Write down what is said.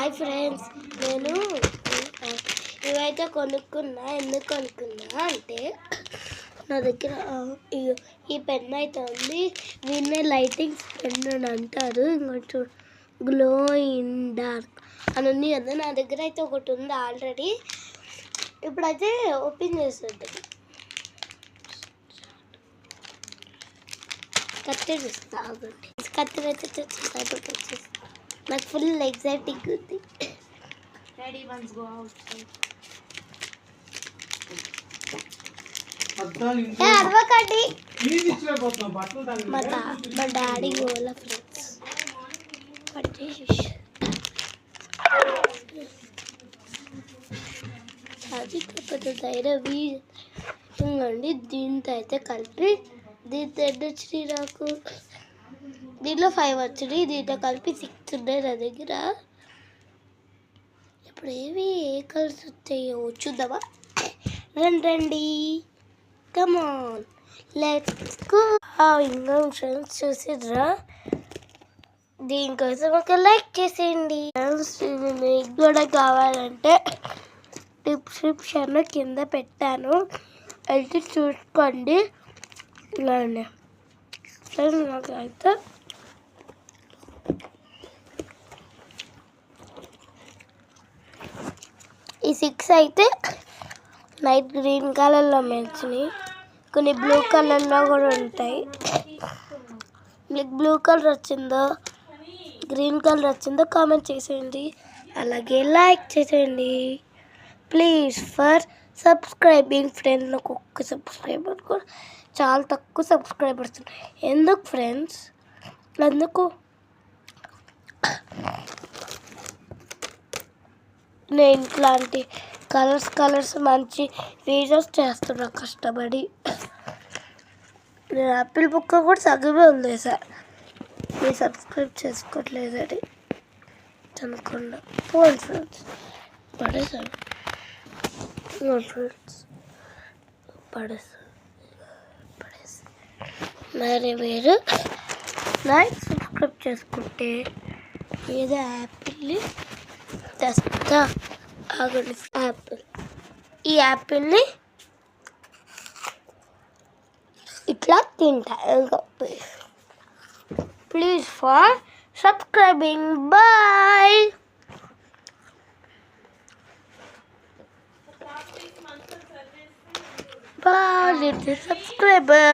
Hi friends, నేను ఇవైతే కొనుక్కున్నా. ఎందుకు కొనుక్కున్నా అంటే నా దగ్గర ఈ పెన్ అయితే ఉంది. దీన్నే లైటింగ్స్ పెన్ అని అంటారు. ఇంకొంచెం గ్లో ఇన్ డార్క్ అని ఉంది కదా. నా దగ్గర అయితే ఒకటి ఉంది ఆల్రెడీ. ఇప్పుడైతే ఓపెన్ చేస్తుంది. కత్తెర ఇస్తా ఆగండి. కత్తెర అయితే తెచ్చేసి నాకు ఫుల్ ఎగ్జైటింగ్ ఉంది. Ready, once go outside. అరవకండి. మా డాడీ వాళ్ళ ఫ్రెండ్స్ అది కాకపోతే ధైర్యవి ఇంకండి. దీంతో అయితే కలిపి దీంతో ఎన్ని వచ్చినాయి నాకు? దీంట్లో 5 వచ్చినాయి. దీంతో కలిపి 6 ఉన్నాయి నా దగ్గర. ఇప్పుడు ఏ కలర్స్ వచ్చాయో చూద్దామా? రండి, కమాన్ లెట్స్ గో. ఇంకా ఫ్రెండ్స్ చూసిర్రా? దీనికోసం ఒక లైక్ చేసేయండి ఫ్రెండ్స్. ఇది మీకు కూడా కావాలంటే డిస్క్రిప్షన్లో కింద పెట్టాను, అయితే చూసుకోండి. ఇలానే ఫ్రెండ్స్ నాకైతే ఈ 6 అయితే నైట్ గ్రీన్ కలర్లో మెరిచినాయి. కొన్ని బ్లూ కలర్లో కూడా ఉంటాయి. మీకు బ్లూ కలర్ వచ్చిందో గ్రీన్ కలర్ వచ్చిందో కామెంట్ చేసేయండి. అలాగే లైక్ చేసేయండి. Please for subscribing friends. నాకు ఒక్క సబ్స్క్రైబర్ కూడా చాలా తక్కువ సబ్స్క్రైబర్స్ ఉన్నాయి. ఎందుకు ఫ్రెండ్స్? ఎందుకు? నేను ఇట్లాంటి కలర్స్ మంచి వీడియోస్ చేస్తున్నా కష్టపడి. నేను యాపిల్ బుక్ కూడా సగమే ఉంది సార్. మీరు సబ్స్క్రైబ్ చేసుకోవట్లేదని అనుకున్నా. పోండి ఫ్రెండ్స్, పడేసాను ఫ్రెండ్స్, పడేసాను. మరి మీరు లైక్ సబ్స్క్రైబ్ చేసుకుంటే ఏదో యాపిల్ని తెస్తా. ఆగండి. ఈ యాపిల్ని ఇట్లా తింటా. Please for subscribing. Bye. Bye subscriber.